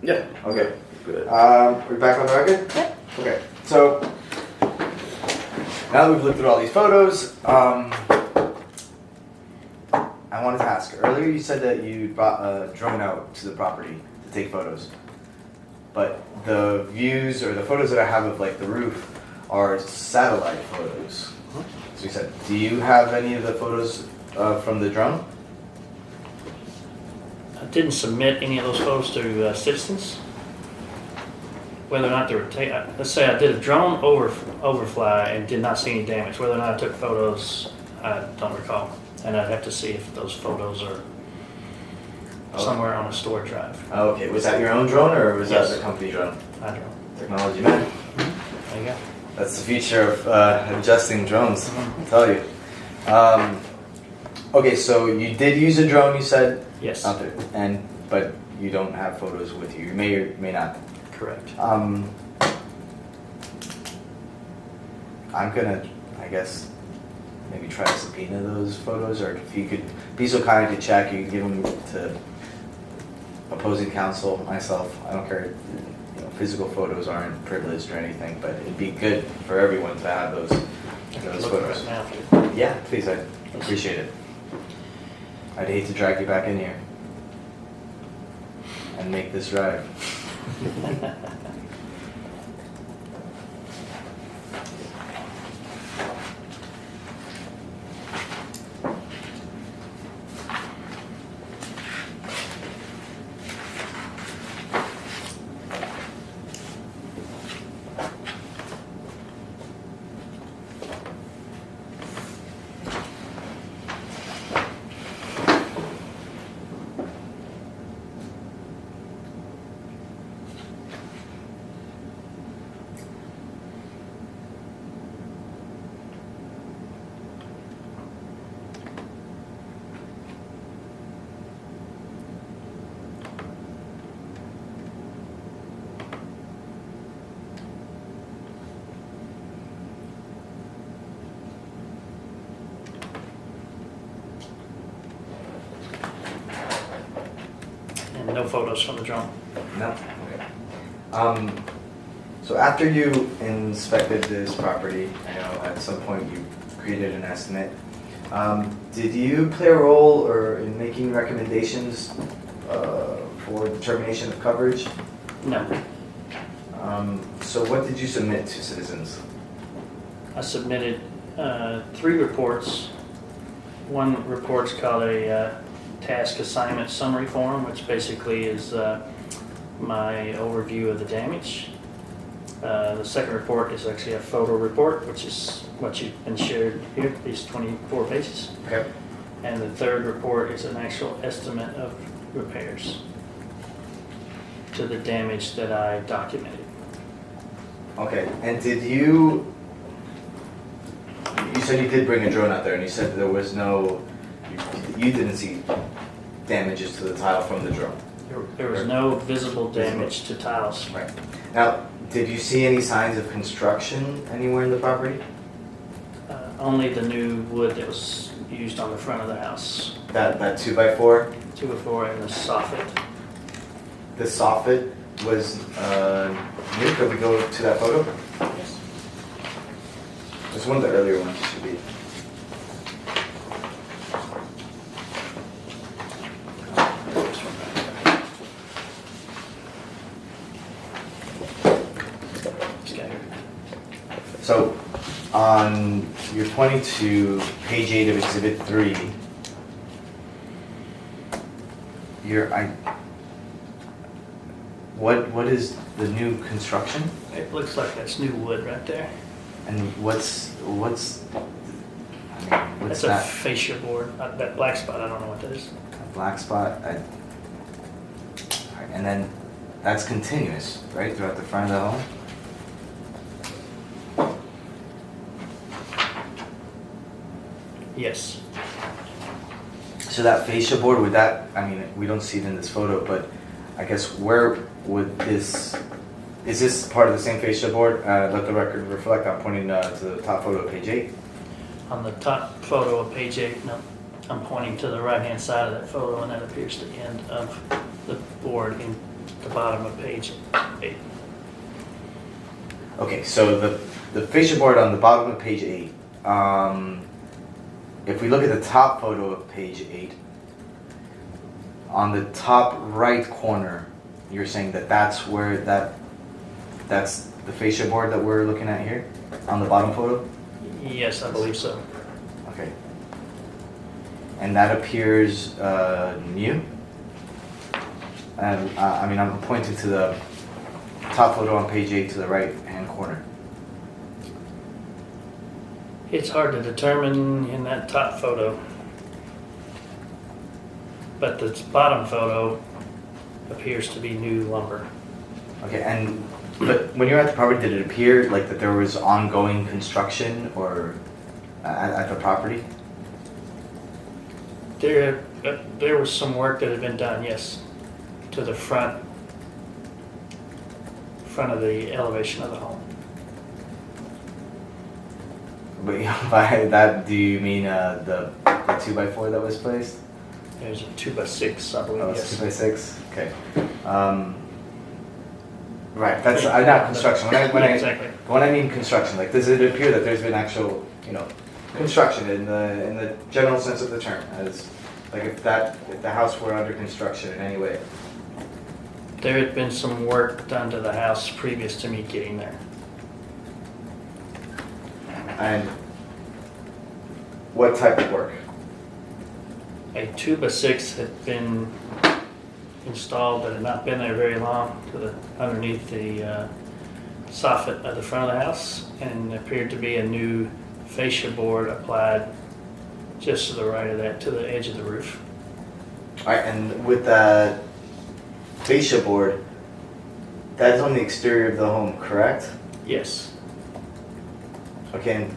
Yeah. Okay. Good. We're back on the record? Yep. Okay, so now that we've looked through all these photos, I wanted to ask, earlier you said that you brought a drone out to the property to take photos, but the views or the photos that I have of like the roof are satellite photos. So you said, do you have any of the photos from the drone? I didn't submit any of those photos to citizens. Whether or not they were let's say I did a drone overfly and did not see any damage. Whether or not I took photos, I don't recall. And I'd have to see if those photos are somewhere on a storage drive. Oh, okay, was that your own drone or was Yes. that the company drone? I don't know. Technology man. There you go. That's the feature of adjusting drones, I'll tell you. Okay, so you did use a drone, you said? Yes. Out there, but you don't have photos with you. You may or may not. Correct. I'm gonna, I guess, maybe try to subpoena those photos, or if you could be so kind to check, you can give them to opposing counsel, myself. I don't care. You know, physical photos aren't privileged or anything, but it'd be good for everyone to have those Look photos. right now, too. Yeah, please, I'd appreciate it. I'd hate to drag you back in here and make this drive. And no photos from the drone. No? Okay. So after you inspected this property, I know at some point you created an estimate. Did you play a role or in making recommendations for determination of coverage? No. So what did you submit to citizens? I submitted 3 reports. One report's called a task assignment summary form, which basically is my overview of the damage. The second report is actually a photo report, which is what you've been shared here, these 24 pages. Okay. And the third report is an actual estimate of repairs to the damage that I documented. Okay, and did you said you did bring a drone out there and you said there was no, you didn't see damages to the tile from the drone. There was no visible damage to tiles. Right. Now, did you see any signs of construction anywhere in the property? Only the new wood that was used on the front of the house. That 2x4, 204 and the soffit. the soffit was new. Could we go to that photo? Yes. It's one of the earlier ones. It should be. So, on your 22, page 8 of Exhibit 3, what is the new construction? It looks like that's new wood right there. And what's That's a that? fascia board. That black spot, I don't know what that is. A black spot. And then that's continuous, right, throughout the front of the home? Yes. So that fascia board, would that, I mean, we don't see it in this photo, but I guess where would this, is this part of the same fascia board? Let the record reflect, I'm pointing to the top photo of page 8. On the top photo of page 8, no, I'm pointing to the right-hand side of that photo, and that appears to end of the board in the bottom of page 8. Okay, so the fascia board on the bottom of page 8, if we look at the top photo of page 8, on the top right corner, you're saying that that's where that's the fascia board that we're looking at here on the bottom photo? Yes, I believe so. Okay. And that appears new? And I mean, I'm pointing to the top photo on page 8 to the right hand corner. It's hard to determine in that top photo, but the bottom photo appears to be new lumber. Okay, but when you're at the property, did it appear like that there was ongoing construction or at the property? There was some work that had been done, yes, to the front of the elevation of the home. But by that, do you mean the 2x4 that was placed? There's a 2x6, I believe, Oh, yes. it's 2x6? Okay. Right, that's not construction. Exactly. When I mean construction, like, does it appear that there's been actual, construction in the general sense of the term, as like if the house were under construction in any way? There had been some work done to the house previous to me getting there. And what type of work? A 2x6 had been installed but had not been there very long underneath the soffit of the front of the house, and appeared to be a new fascia board applied just to the right of that, to the edge of the roof. All right, and with that fascia board, that's on the exterior of the home, correct? Yes. Okay, and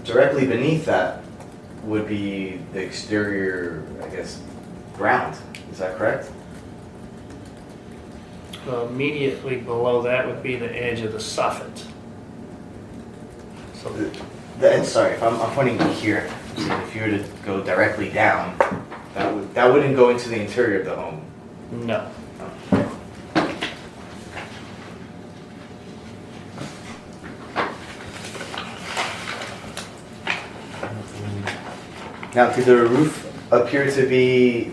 directly beneath that would be the exterior, I guess, ground. Is that correct? Well, immediately below that would be the edge of the soffit. So Sorry, if I'm pointing here. So if you were to go directly down, that wouldn't go into the interior of the home. no. Now, did the roof appear to be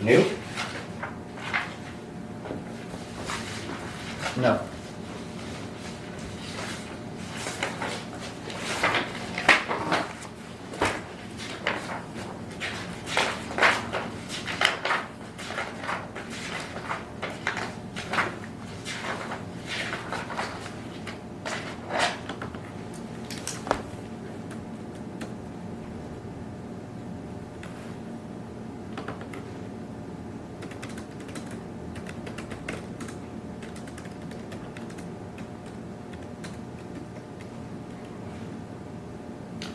new? No.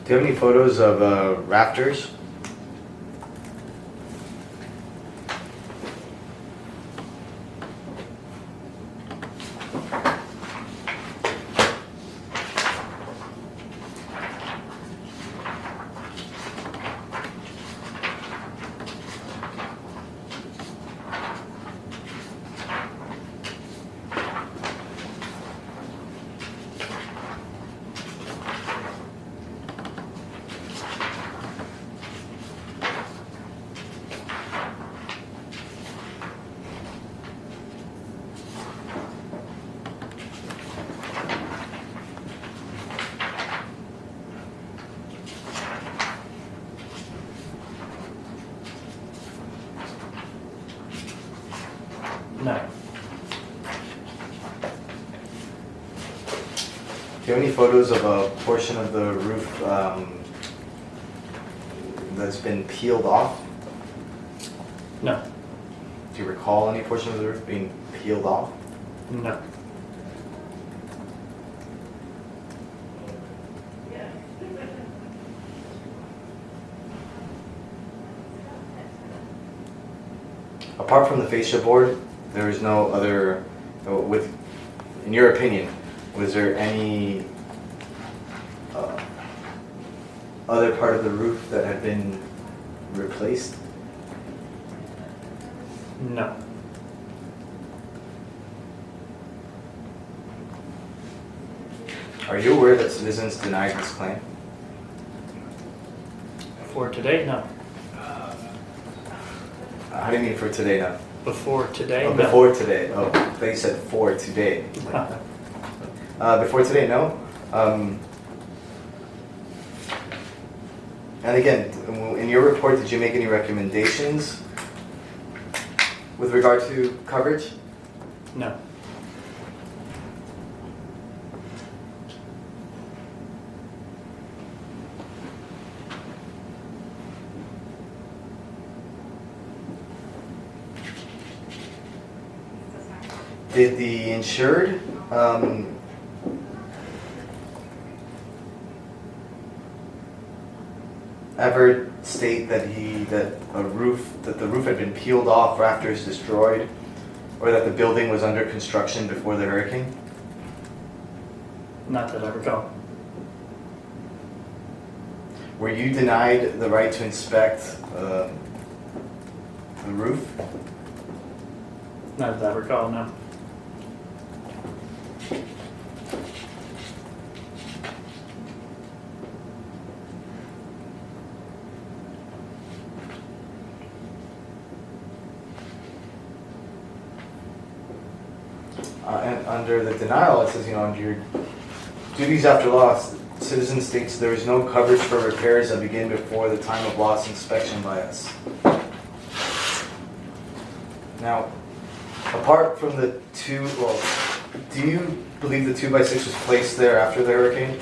Do you have any photos of rafters? No. Do you have any photos of a portion of the roof that's been peeled off? No. Do you recall any portion of the roof being peeled off? No. Apart from the fascia board, there is no other, in your opinion, was there any other part of the roof that had been replaced? No. Are you aware that Citizens denied this claim? For today, no. How do you mean for today now? Before today, Oh, no. before today. Oh, they said for today. Before today, no. And again, in your report, did you make any recommendations with regard to coverage? No. Did the insured ever state that the roof had been peeled off, rafters destroyed, or that the building was under construction before the hurricane? Not that I recall. Were you denied the right to inspect the roof? Not that I recall, no. And under the denial, it says, under your duties after loss, Citizen states there is no coverage for repairs that begin before the time of loss inspection by us. Now, apart from the do you believe the 2x6 was placed there after the hurricane?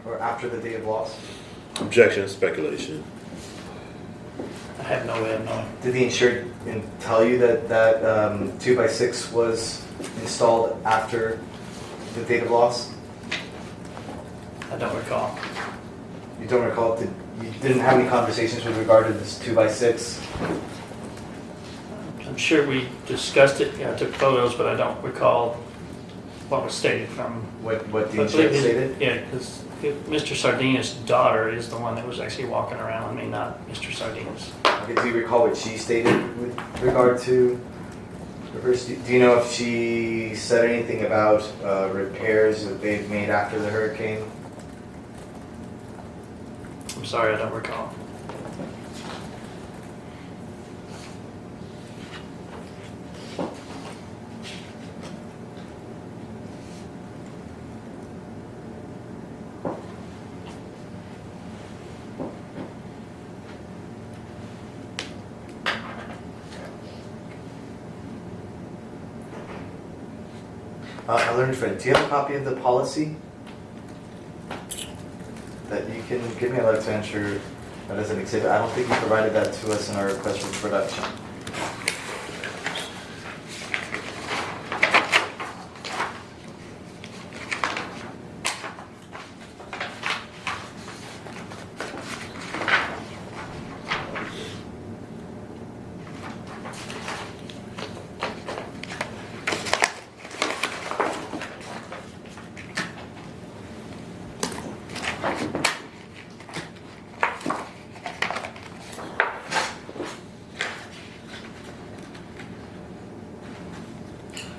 Or after the date of loss? Objection, speculation. I have no way of knowing. Did the insured tell you that 2x6 was installed after the date of loss? I don't recall. You don't recall? You didn't have any conversations with regard to this 2x6? I'm sure we discussed it. Yeah, I took photos, but I don't recall what was stated from. What the I believe insured his- stated? Yeah, because Mr. Sardina's daughter is the one that was actually walking around with me, not Mr. Sardina's. Okay, do you recall what she stated with regard to repairs? Do you know if she said anything about repairs that they've made after the hurricane? I'm sorry, I don't recall. I learned, Fred, do you have a copy of the policy that you can give me? I'd like to ensure that as an exhibit. I don't think you provided that to us in our request for production.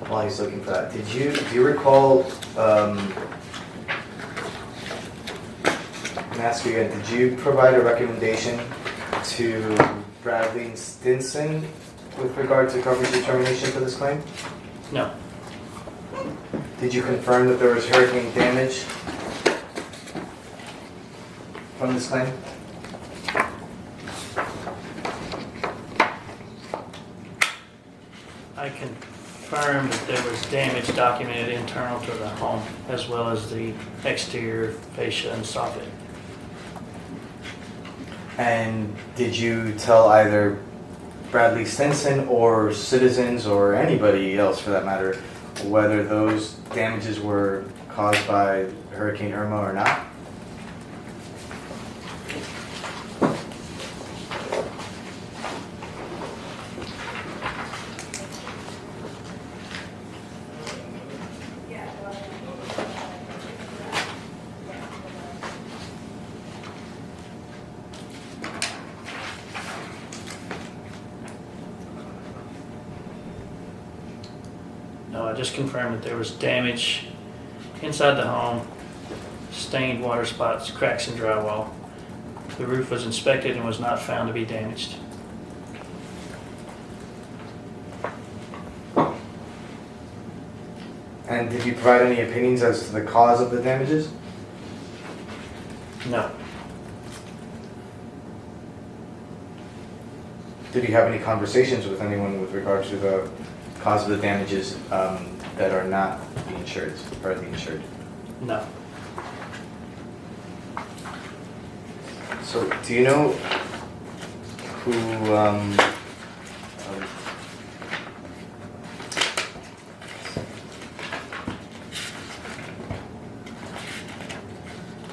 While he's looking for that, do you recall, let me ask you again, did you provide a recommendation to Bradley and Stinson with regard to coverage determination for this claim? No, Did you confirm that there was hurricane damage from this claim? I confirmed that there was damage documented internal to the home as well as the exterior fascia and soffit. And did you tell either Bradley Stinson or Citizens or anybody else for that matter whether those damages were caused by Hurricane Irma or not? No, I just confirmed that there was damage inside the home, stained water spots, cracks in drywall. The roof was inspected and was not found to be damaged. And did you provide any opinions as to the cause of the damages? No, Did you have any conversations with anyone with regard to the cause of the damages that are not the insured, or the insured? no. So, do you know who,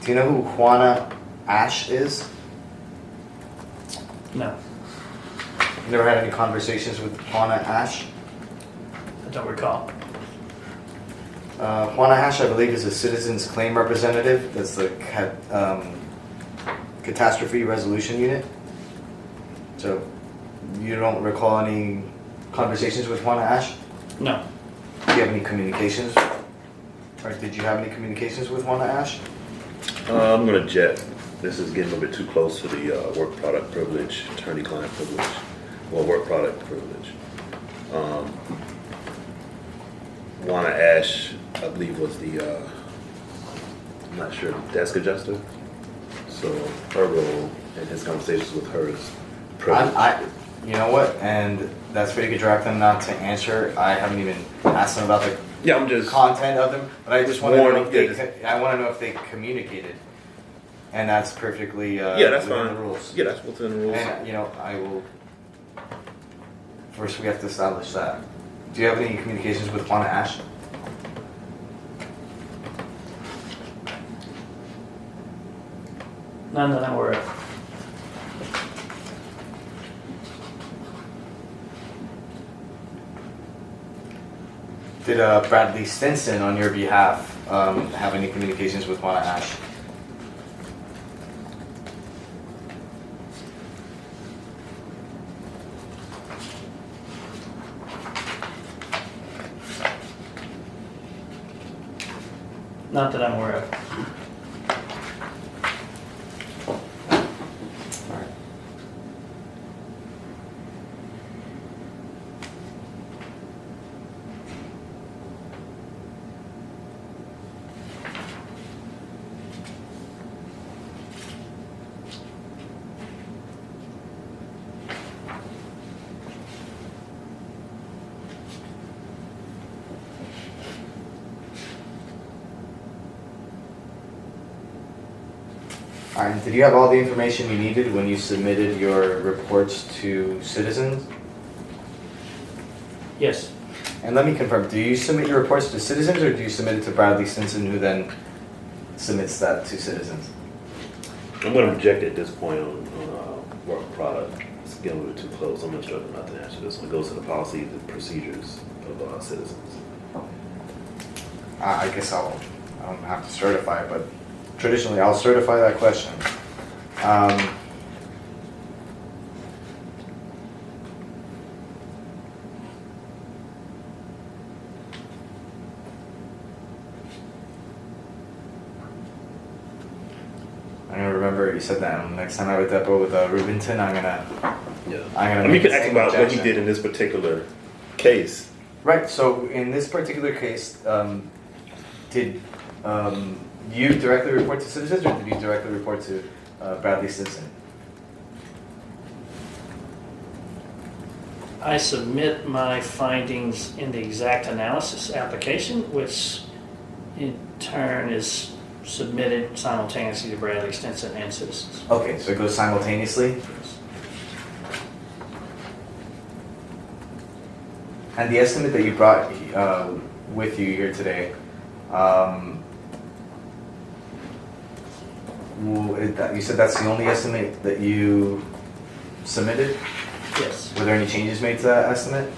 do you know who Juana Ash is? No, You never had any conversations with Juana Ash? I don't recall. Juana Ash, I believe, is a citizens claim representative. That's the catastrophe resolution unit. So, you don't recall any conversations with Juana Ash? No, Do you have any communications? Or did you have any communications with Juana Ash? I'm gonna jet. This is getting a bit too close to the work product privilege, attorney-client privilege, well, work product privilege. Juana Ash, I believe, was the, I'm not sure, desk adjuster. So her role and his conversations with her is privileged. You know what? And that's where you could direct them not to answer. I haven't even asked them about the Yeah, I'm just, content of them, but I just want to know warning, if they. I want to know if they communicated, and that's perfectly. yeah, that's within fine. the rules. Yeah, that's within the rules. And I will. First, we have to establish that. Do you have any communications with Juana Ash? none that I'm aware of. Did Bradley Stinson, on your behalf, have any communications with Juana Ash? Not that I'm aware of. Alright. Alright, did you have all the information you needed when you submitted your reports to citizens? Yes, And let me confirm, do you submit your reports to citizens or do you submit it to Bradley Stinson who then submits that to citizens? I'm gonna reject it at this point on work product. It's getting a little too close. I'm gonna struggle not to answer this one. It goes to the policies and procedures of citizens. I guess I don't have to certify it, but traditionally I'll certify that question. I remember you said that next time I would depot with Rubinton, I'm gonna Yeah. I'm gonna I mean, you make could the ask same about what he objection. did in this particular case. Right, so in this particular case, did you directly report to citizens or did you directly report to Bradley Stinson? I submit my findings in the exact analysis application, which in turn is submitted simultaneously to Bradley Stinson and citizens. Okay, so it goes simultaneously? And the estimate that you brought with you here today, you said that's the only estimate that you submitted? Yes. Were there any changes made to that estimate?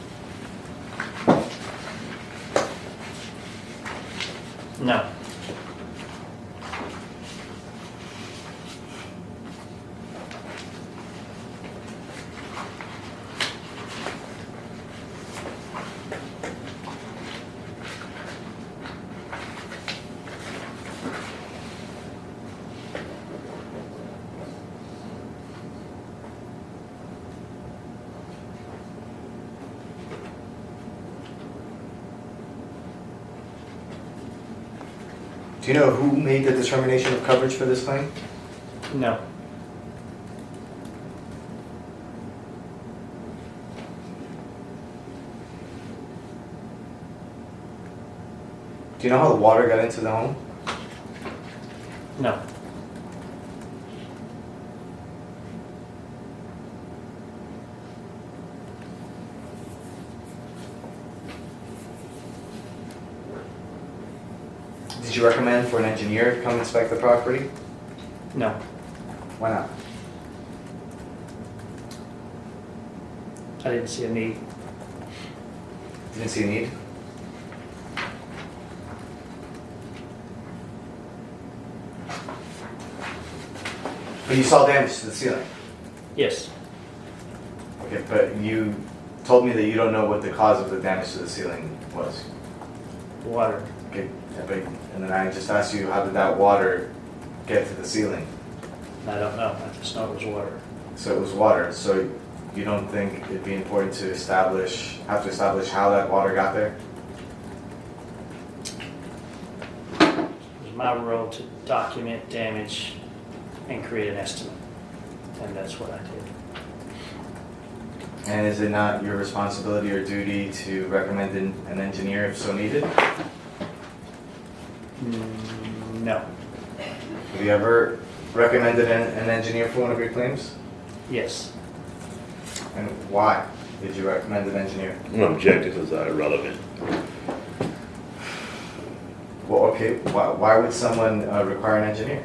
No. Do you know who made the determination of coverage for this claim? No. Do you know how the water got into the home? No. Did you recommend for an engineer to come inspect the property? No. Why not? I didn't see a need. Didn't see a need? But you saw damage to the ceiling? Yes. Okay, but you told me that you don't know what the cause of the damage to the ceiling was. Water. Okay, yeah, but, and then I just asked you, how did that water get to the ceiling? I don't know. I just know it was water. So it was water, so you don't think it'd be important to have to establish how that water got there? It was my role to document damage and create an estimate. And that's what I did. And is it not your responsibility or duty to recommend an engineer if so needed? No. Have you ever recommended an engineer for one of your claims? Yes. And why did you recommend an engineer? Objectives are irrelevant. Well, okay, why would someone require an engineer?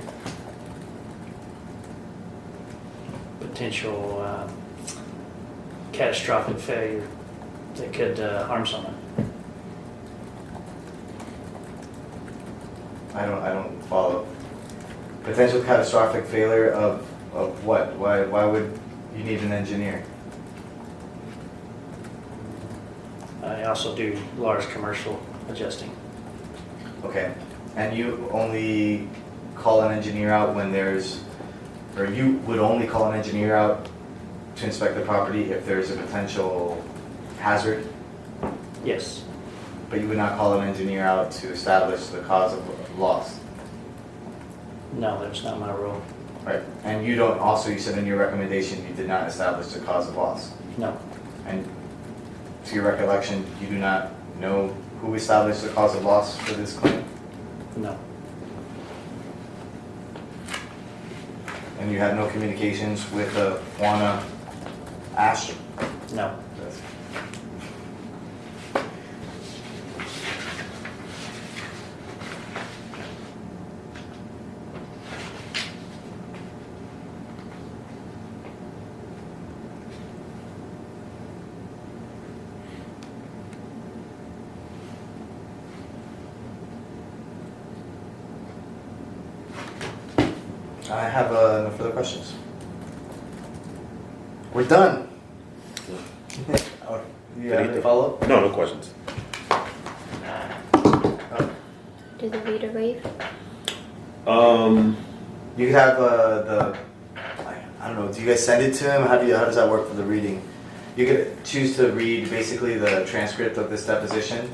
Potential catastrophic failure that could harm someone. I don't follow. Potential catastrophic failure of what? Why would you need an engineer? I also do large commercial adjusting. Okay, and you only call an engineer out when or you would only call an engineer out to inspect the property if there's a potential hazard, Yes. but you would not call an engineer out to establish the cause of loss, No, that's not my role. right? And you don't, also you said in your recommendation you did not establish the cause of loss. No. And to your recollection, you do not know who established the cause of loss for this claim? No. And you had no communications with Juana Ash? No. I have no further questions. We're done. Oh, you have any follow-up? No questions. Do the reader wave? You could have I don't know, do you guys send it to him? How does that work for the reading? You could choose to read basically the transcript of this deposition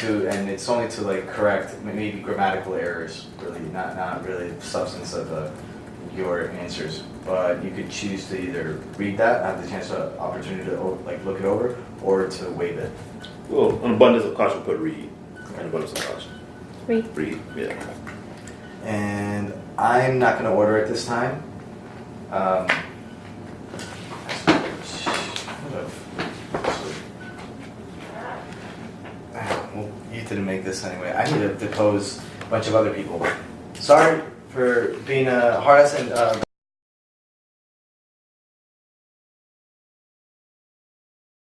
and it's only to like correct maybe grammatical errors, really, not really the substance of your answers. But you could choose to either read that, have the opportunity to like look it over, or to waive it. Well, an abundance of caution, put read. An abundance of caution. Read. Read, yeah. And I'm not going to order it this time. Well, you didn't make this anyway. I need to depose a bunch of other people. Sorry for being a hard ass and